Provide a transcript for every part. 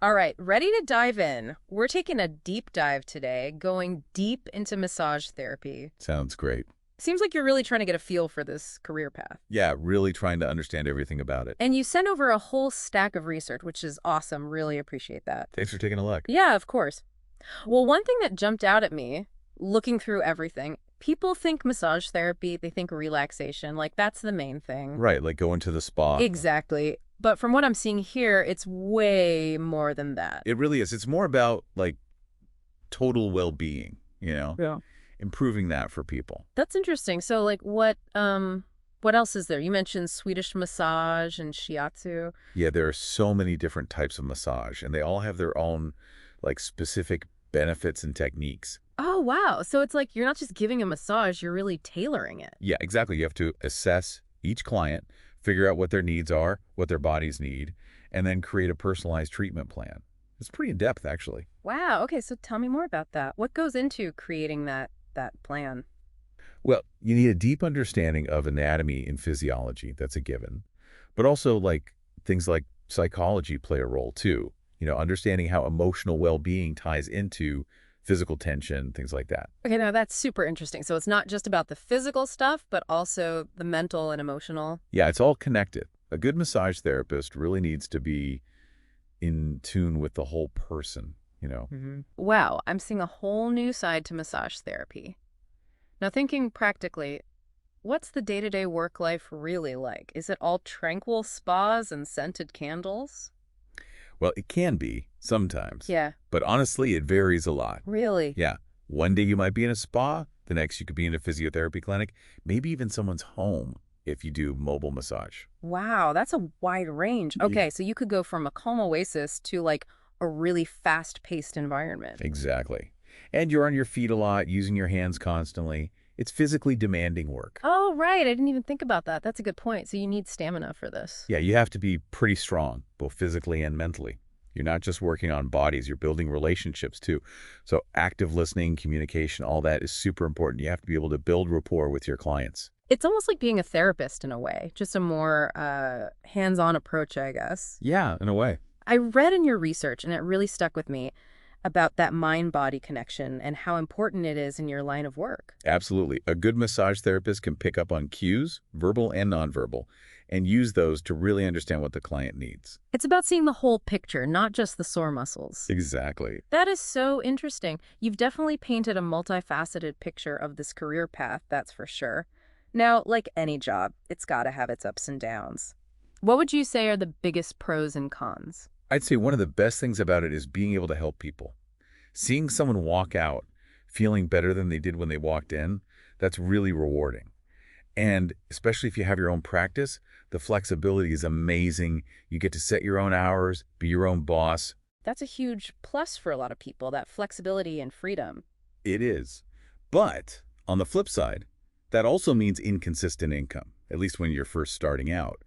All right, ready to dive in. We're taking a deep dive today, going deep into massage therapy. Sounds great. Seems like you're really trying to get a feel for this career path. Yeah, really trying to understand everything about it. And you sent over a whole stack of research, which is awesome. Really appreciate that. Thanks for taking a look. Yeah, of course. Well, one thing that jumped out at me, looking through everything, people think massage therapy, they think relaxation, like that's the main thing. Right, like going to the spa. Exactly. But from what I'm seeing here, it's way more than that. It really is. It's more about like total well-being, Yeah. improving that for people. That's interesting. So like what else is there? You mentioned Swedish massage and shiatsu. Yeah, there are so many different types of massage, and they all have their own like specific benefits and techniques. Oh, wow. So it's like you're not just giving a massage, you're really tailoring it. Yeah, exactly. You have to assess each client, figure out what their needs are, what their bodies need, and then create a personalized treatment plan. It's pretty in-depth, actually. Wow. Okay, so tell me more about that. What goes into creating that plan? Well, you need a deep understanding of anatomy and physiology. That's a given. But also, like, things like psychology play a role, too. Understanding how emotional well-being ties into physical tension, things like that. Okay, now that's super interesting. So it's not just about the physical stuff, but also the mental and emotional. Yeah, it's all connected. A good massage therapist really needs to be in tune with the whole person. Wow, I'm seeing a whole new side to massage therapy. Now, thinking practically, what's the day-to-day work life really like? Is it all tranquil spas and scented candles? Well, it can be sometimes, Yeah, but honestly, it varies a lot. really? Yeah, one day you might be in a spa, the next you could be in a physiotherapy clinic, maybe even someone's home if you do mobile massage. Wow, that's a wide range. Yeah. Okay, so you could go from a calm oasis to like a really fast-paced environment. Exactly. And you're on your feet a lot, using your hands constantly. It's physically demanding work. Oh, right. I didn't even think about that. That's a good point. So you need stamina for this. Yeah, you have to be pretty strong, both physically and mentally. You're not just working on bodies, you're building relationships too. So active listening, communication, all that is super important. You have to be able to build rapport with your clients. It's almost like being a therapist in a way, just a more hands-on approach, I guess. Yeah, in a way. I read in your research, and it really stuck with me, about that mind-body connection and how important it is in your line of work. Absolutely. A good massage therapist can pick up on cues, verbal and nonverbal, and use those to really understand what the client needs. It's about seeing the whole picture, not just the sore muscles. Exactly. That is so interesting. You've definitely painted a multifaceted picture of this career path, that's for sure. Now, like any job, it's got to have its ups and downs. What would you say are the biggest pros and cons? I'd say one of the best things about it is being able to help people. Seeing someone walk out feeling better than they did when they walked in, that's really rewarding. And especially if you have your own practice, the flexibility is amazing. You get to set your own hours, be your own boss. That's a huge plus for a lot of people, that flexibility and freedom. It is. But on the flip side, that also means inconsistent income, at least when you're first starting out.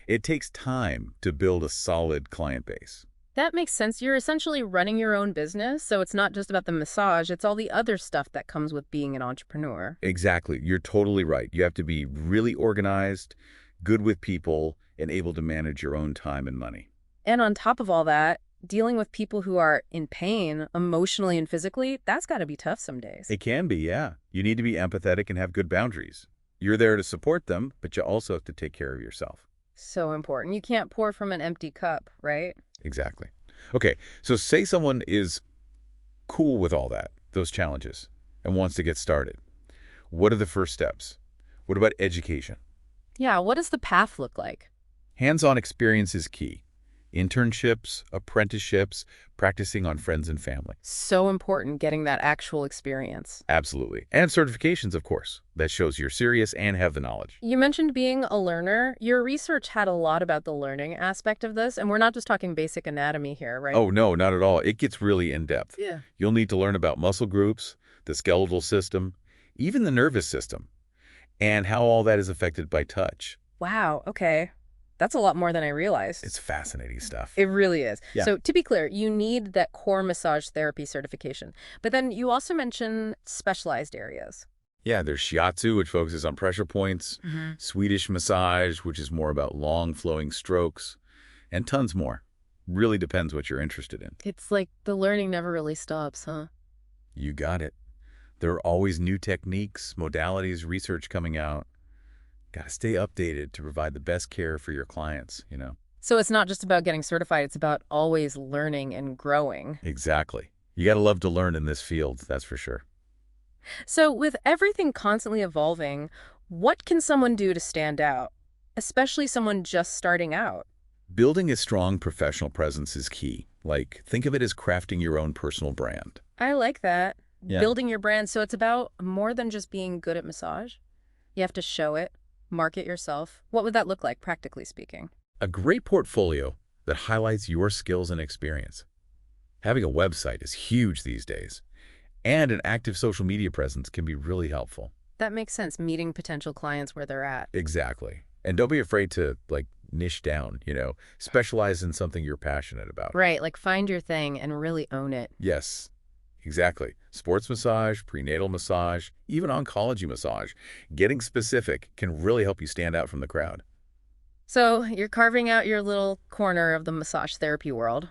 It takes time to build a solid client base. That makes sense. You're essentially running your own business, so it's not just about the massage, it's all the other stuff that comes with being an entrepreneur. Exactly. You're totally right. You have to be really organized, good with people, and able to manage your own time and money. And on top of all that, dealing with people who are in pain, emotionally and physically, that's got to be tough some days. It can be, yeah. You need to be empathetic and have good boundaries. You're there to support them, but you also have to take care of yourself. So important. You can't pour from an empty cup, right? Exactly. Okay, so say someone is cool with all that, those challenges, and wants to get started. What are the first steps? What about education? Yeah, what does the path look like? Hands-on experience is key. Internships, apprenticeships, practicing on friends and family. So important getting that actual experience. Absolutely. And certifications, of course. That shows you're serious and have the knowledge. You mentioned being a learner. Your research had a lot about the learning aspect of this, and we're not just talking basic anatomy here, right? Oh, no, not at all. It gets really in-depth. Yeah. You'll need to learn about muscle groups, the skeletal system, even the nervous system, and how all that is affected by touch. Wow, okay. That's a lot more than I realized. It's fascinating stuff. It really is. Yeah. So to be clear, you need that core massage therapy certification. But then you also mention specialized areas. Yeah, there's shiatsu, which focuses on pressure points, Swedish massage, which is more about long flowing strokes, and tons more. Really depends what you're interested in. It's like the learning never really stops, huh? You got it. There are always new techniques, modalities, research coming out. Got to stay updated to provide the best care for your clients. So it's not just about getting certified, it's about always learning and growing. Exactly. You got to love to learn in this field, that's for sure. So with everything constantly evolving, what can someone do to stand out, especially someone just starting out? Building a strong professional presence is key. Like, think of it as crafting your own personal brand. I like that. Yeah. Building your brand. So it's about more than just being good at massage. You have to show it, market yourself. What would that look like, practically speaking? A great portfolio that highlights your skills and experience. Having a website is huge these days, and an active social media presence can be really helpful. That makes sense, meeting potential clients where they're at. Exactly. And don't be afraid to, like, niche down, specialize in something you're passionate about. Right, like find your thing and really own it. Yes, exactly. Sports massage, prenatal massage, even oncology massage. Getting specific can really help you stand out from the crowd. So you're carving out your little corner of the massage therapy world.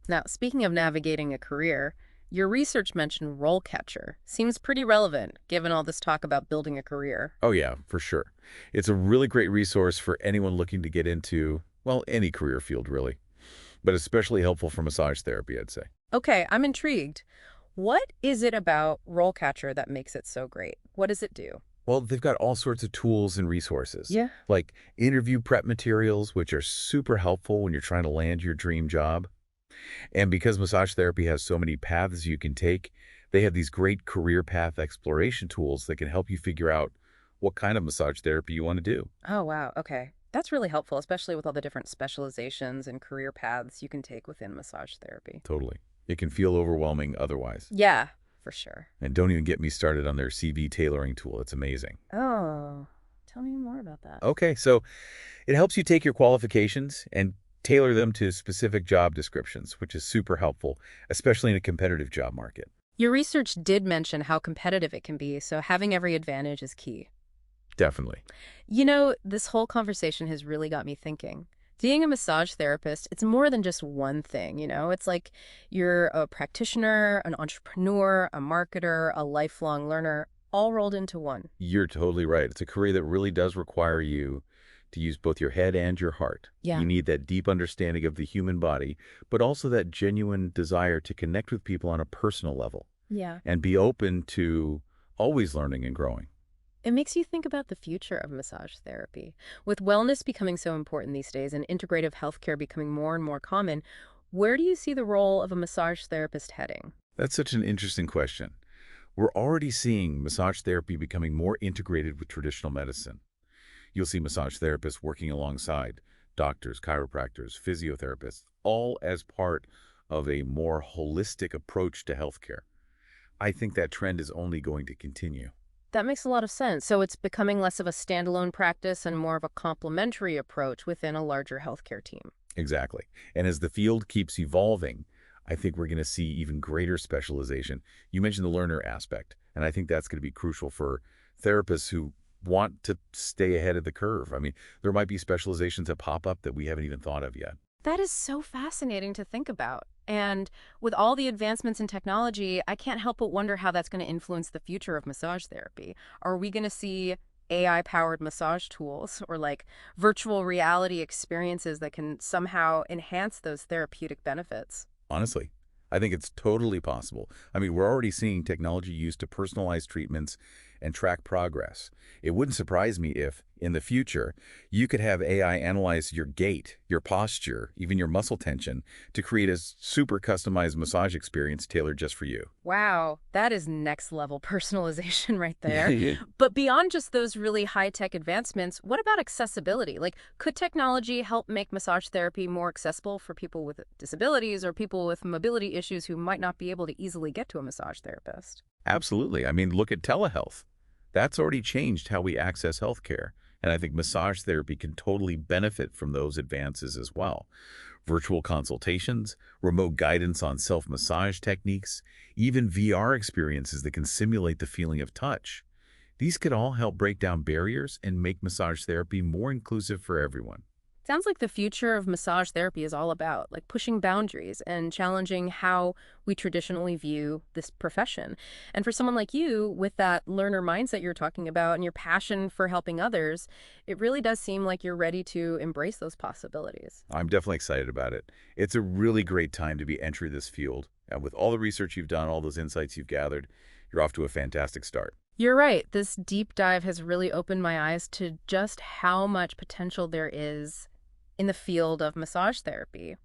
Now, speaking of navigating a career, your research mentioned RoleCatcher. Seems pretty relevant, given all this talk about building a career. Oh yeah, for sure. It's a really great resource for anyone looking to get into, well, any career field really, but especially helpful for massage therapy, I'd say. Okay, I'm intrigued. What is it about RoleCatcher that makes it so great? What does it do? Well, they've got all sorts of tools and resources, Yeah. like interview prep materials, which are super helpful when you're trying to land your dream job. And because massage therapy has so many paths you can take, they have these great career path exploration tools that can help you figure out what kind of massage therapy you want to do. Oh, wow. Okay. That's really helpful, especially with all the different specializations and career paths you can take within massage therapy. Totally. It can feel overwhelming otherwise. Yeah, for sure. And don't even get me started on their CV tailoring tool. It's amazing. Oh, tell me more about that. Okay, so it helps you take your qualifications and tailor them to specific job descriptions, which is super helpful, especially in a competitive job market. Your research did mention how competitive it can be, so having every advantage is key. Definitely. You know, this whole conversation has really got me thinking. Being a massage therapist, it's more than just one thing. It's like you're a practitioner, an entrepreneur, a marketer, a lifelong learner, all rolled into one. You're totally right. It's a career that really does require you to use both your head and your heart. Yeah. You need that deep understanding of the human body, but also that genuine desire to connect with people on a personal level Yeah. and be open to always learning and growing. It makes you think about the future of massage therapy. With wellness becoming so important these days and integrative healthcare becoming more and more common, where do you see the role of a massage therapist heading? That's such an interesting question. We're already seeing massage therapy becoming more integrated with traditional medicine. You'll see massage therapists working alongside doctors, chiropractors, physiotherapists, all as part of a more holistic approach to healthcare. I think that trend is only going to continue. That makes a lot of sense. So it's becoming less of a standalone practice and more of a complementary approach within a larger healthcare team. Exactly. And as the field keeps evolving, I think we're going to see even greater specialization. You mentioned the learner aspect, and I think that's going to be crucial for therapists who want to stay ahead of the curve. I mean, there might be specializations that pop up that we haven't even thought of yet. That is so fascinating to think about. And with all the advancements in technology, I can't help but wonder how that's going to influence the future of massage therapy. Are we going to see AI-powered massage tools or like virtual reality experiences that can somehow enhance those therapeutic benefits? Honestly, I think it's totally possible. I mean, we're already seeing technology used to personalize treatments and track progress. It wouldn't surprise me if, in the future, you could have AI analyze your gait, your posture, even your muscle tension to create a super customized massage experience tailored just for you. Wow, that is next level personalization right there. Yeah. But beyond just those really high-tech advancements, what about accessibility? Like, could technology help make massage therapy more accessible for people with disabilities or people with mobility issues who might not be able to easily get to a massage therapist? Absolutely. I mean, look at telehealth. That's already changed how we access healthcare, and I think massage therapy can totally benefit from those advances as well. Virtual consultations, remote guidance on self-massage techniques, even VR experiences that can simulate the feeling of touch. These could all help break down barriers and make massage therapy more inclusive for everyone. Sounds like the future of massage therapy is all about like pushing boundaries and challenging how we traditionally view this profession. And for someone like you with that learner mindset you're talking about and your passion for helping others, it really does seem like you're ready to embrace those possibilities. I'm definitely excited about it. It's a really great time to be entering this field. And with all the research you've done, all those insights you've gathered, you're off to a fantastic start. You're right. This deep dive has really opened my eyes to just how much potential there is in the field of massage therapy.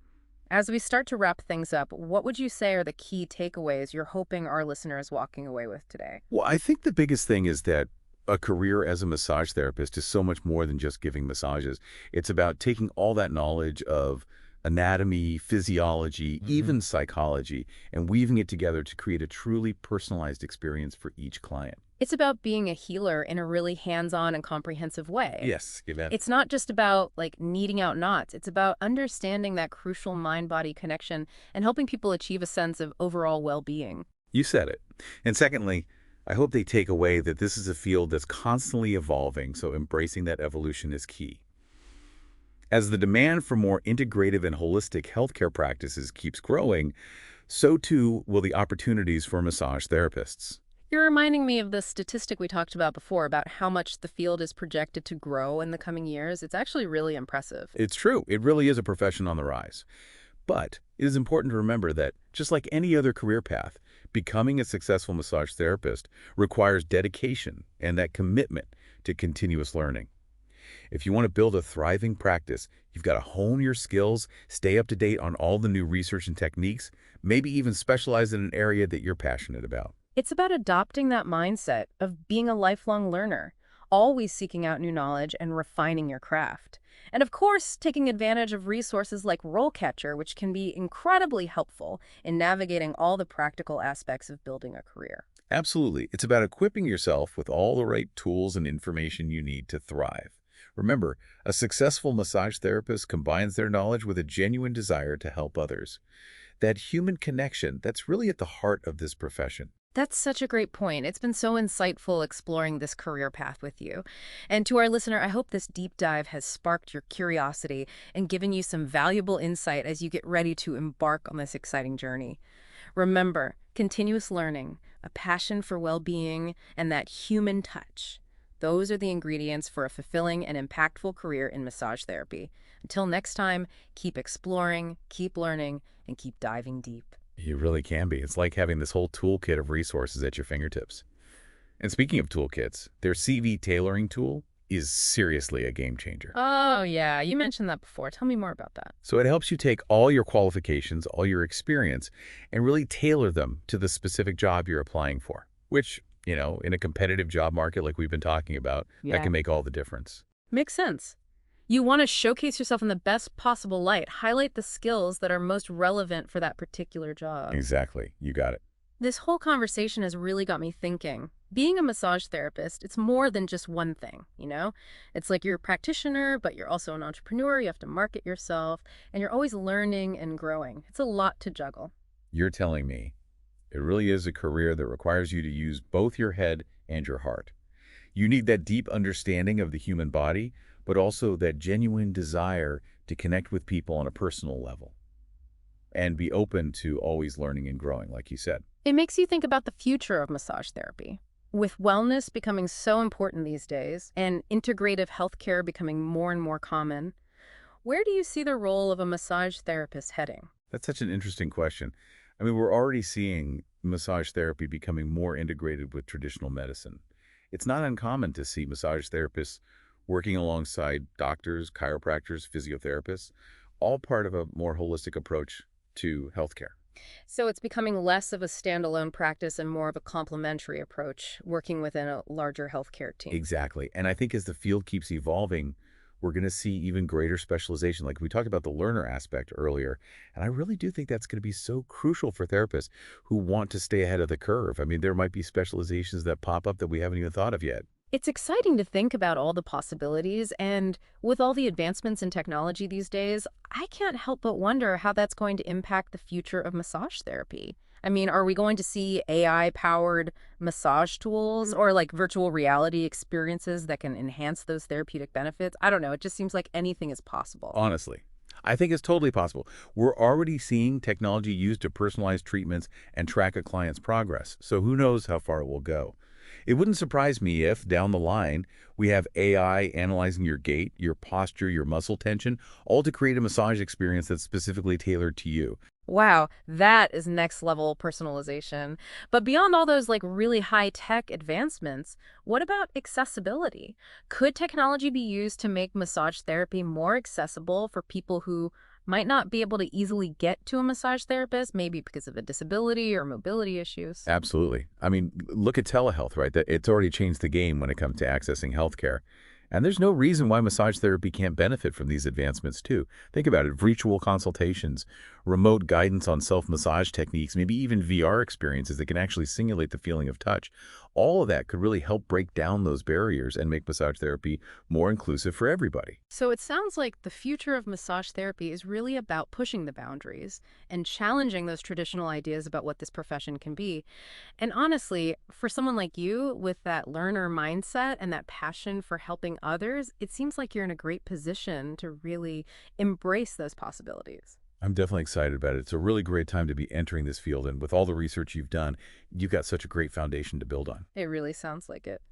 As we start to wrap things up, what would you say are the key takeaways you're hoping our listeners walking away with today? Well, I think the biggest thing is that a career as a massage therapist is so much more than just giving massages. It's about taking all that knowledge of anatomy, physiology, even psychology, and weaving it together to create a truly personalized experience for each client. It's about being a healer in a really hands-on and comprehensive way. Yes, you bet. It's not just about like kneading out knots. It's about understanding that crucial mind-body connection and helping people achieve a sense of overall well-being. You said it. And secondly, I hope they take away that this is a field that's constantly evolving, so embracing that evolution is key. As the demand for more integrative and holistic healthcare practices keeps growing, so too will the opportunities for massage therapists. You're reminding me of the statistic we talked about before about how much the field is projected to grow in the coming years. It's actually really impressive. It's true. It really is a profession on the rise. But it is important to remember that, just like any other career path, becoming a successful massage therapist requires dedication and that commitment to continuous learning. If you want to build a thriving practice, you've got to hone your skills, stay up to date on all the new research and techniques, maybe even specialize in an area that you're passionate about. It's about adopting that mindset of being a lifelong learner, always seeking out new knowledge and refining your craft. And of course, taking advantage of resources like RoleCatcher, which can be incredibly helpful in navigating all the practical aspects of building a career. Absolutely. It's about equipping yourself with all the right tools and information you need to thrive. Remember, a successful massage therapist combines their knowledge with a genuine desire to help others. That human connection, that's really at the heart of this profession. That's such a great point. It's been so insightful exploring this career path with you. And to our listener, I hope this deep dive has sparked your curiosity and given you some valuable insight as you get ready to embark on this exciting journey. Remember, continuous learning, a passion for well-being, and that human touch. Those are the ingredients for a fulfilling and impactful career in massage therapy. Until next time, keep exploring, keep learning, and keep diving deep. You really can be. It's like having this whole toolkit of resources at your fingertips. And speaking of toolkits, their CV tailoring tool is seriously a game changer. Oh, yeah, you mentioned that before. Tell me more about that. So it helps you take all your qualifications, all your experience, and really tailor them to the specific job you're applying for, which, in a competitive job market like we've been talking about, that can make all the difference. Makes sense. You want to showcase yourself in the best possible light, highlight the skills that are most relevant for that particular job. Exactly. You got it. This whole conversation has really got me thinking. Being a massage therapist, it's more than just one thing, It's like you're a practitioner, but you're also an entrepreneur. You have to market yourself, and you're always learning and growing. It's a lot to juggle. You're telling me it really is a career that requires you to use both your head and your heart. You need that deep understanding of the human body, but also that genuine desire to connect with people on a personal level and be open to always learning and growing, like you said. It makes you think about the future of massage therapy. With wellness becoming so important these days and integrative healthcare becoming more and more common, where do you see the role of a massage therapist heading? That's such an interesting question. I mean, we're already seeing massage therapy becoming more integrated with traditional medicine. It's not uncommon to see massage therapists working alongside doctors, chiropractors, physiotherapists, all part of a more holistic approach to healthcare. So it's becoming less of a standalone practice and more of a complementary approach, working within a larger healthcare team. Exactly. And I think as the field keeps evolving, we're going to see even greater specialization. Like we talked about the learner aspect earlier. And I really do think that's going to be so crucial for therapists who want to stay ahead of the curve. I mean, there might be specializations that pop up that we haven't even thought of yet. It's exciting to think about all the possibilities, and with all the advancements in technology these days, I can't help but wonder how that's going to impact the future of massage therapy. I mean, are we going to see AI-powered massage tools or like virtual reality experiences that can enhance those therapeutic benefits? I don't know. It just seems like anything is possible. Honestly, I think it's totally possible. We're already seeing technology used to personalize treatments and track a client's progress, so who knows how far it will go. It wouldn't surprise me if, down the line, we have AI analyzing your gait, your posture, your muscle tension, all to create a massage experience that's specifically tailored to you. Wow, that is next level personalization. But beyond all those like really high tech advancements, what about accessibility? Could technology be used to make massage therapy more accessible for people who might not be able to easily get to a massage therapist, maybe because of a disability or mobility issues? Absolutely. I mean, look at telehealth, right? It's already changed the game when it comes to accessing healthcare. And there's no reason why massage therapy can't benefit from these advancements, too. Think about it, virtual consultations, remote guidance on self-massage techniques, maybe even VR experiences that can actually simulate the feeling of touch. All of that could really help break down those barriers and make massage therapy more inclusive for everybody. So it sounds like the future of massage therapy is really about pushing the boundaries and challenging those traditional ideas about what this profession can be. And honestly, for someone like you with that learner mindset and that passion for helping others, it seems like you're in a great position to really embrace those possibilities. I'm definitely excited about it. It's a really great time to be entering this field, and with all the research you've done, you've got such a great foundation to build on. It really sounds like it.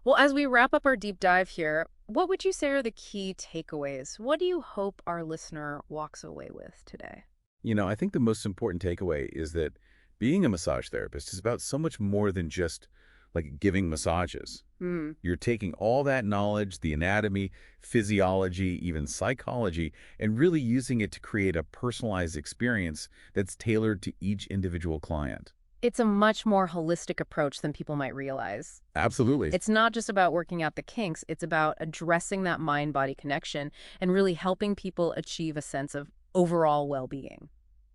Well, as we wrap up our deep dive here, what would you say are the key takeaways? What do you hope our listener walks away with today? I think the most important takeaway is that being a massage therapist is about so much more than just like giving massages. Hmm. You're taking all that knowledge, the anatomy, physiology, even psychology, and really using it to create a personalized experience that's tailored to each individual client. It's a much more holistic approach than people might realize. Absolutely. It's not just about working out the kinks, it's about addressing that mind-body connection and really helping people achieve a sense of overall well-being.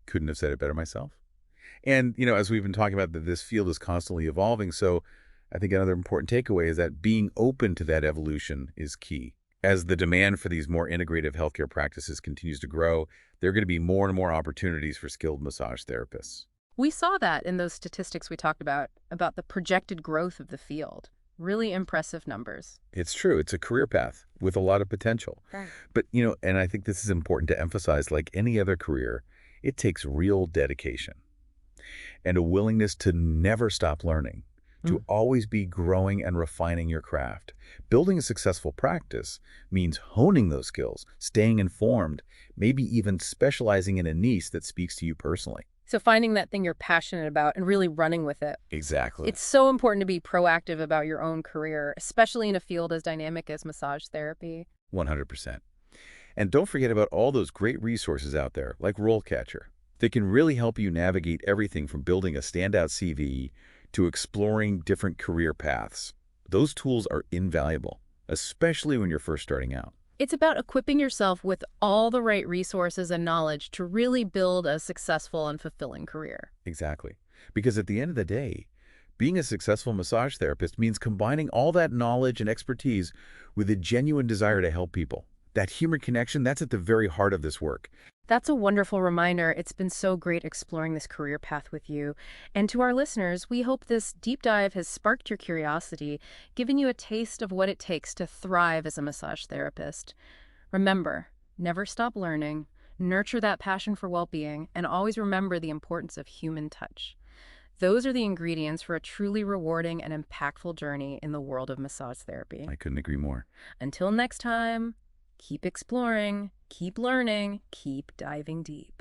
Couldn't have said it better myself. And, as we've been talking about, that this field is constantly evolving. So I think another important takeaway is that being open to that evolution is key. As the demand for these more integrative healthcare practices continues to grow, there are going to be more and more opportunities for skilled massage therapists. We saw that in those statistics we talked about the projected growth of the field. Really impressive numbers. It's true. It's a career path with a lot of potential. Right. But, and I think this is important to emphasize, like any other career, it takes real dedication and a willingness to never stop learning, to always be growing and refining your craft. Building a successful practice means honing those skills, staying informed, maybe even specializing in a niche that speaks to you personally. So finding that thing you're passionate about and really running with it. Exactly. It's so important to be proactive about your own career, especially in a field as dynamic as massage therapy. 100%. And don't forget about all those great resources out there, like RoleCatcher, that can really help you navigate everything from building a standout CV to exploring different career paths. Those tools are invaluable, especially when you're first starting out. It's about equipping yourself with all the right resources and knowledge to really build a successful and fulfilling career. Exactly. Because at the end of the day, being a successful massage therapist means combining all that knowledge and expertise with a genuine desire to help people. That human connection, that's at the very heart of this work. That's a wonderful reminder. It's been so great exploring this career path with you. And to our listeners, we hope this deep dive has sparked your curiosity, given you a taste of what it takes to thrive as a massage therapist. Remember, never stop learning, nurture that passion for well-being, and always remember the importance of human touch. Those are the ingredients for a truly rewarding and impactful journey in the world of massage therapy. I couldn't agree more. Until next time, keep exploring, keep learning, keep diving deep.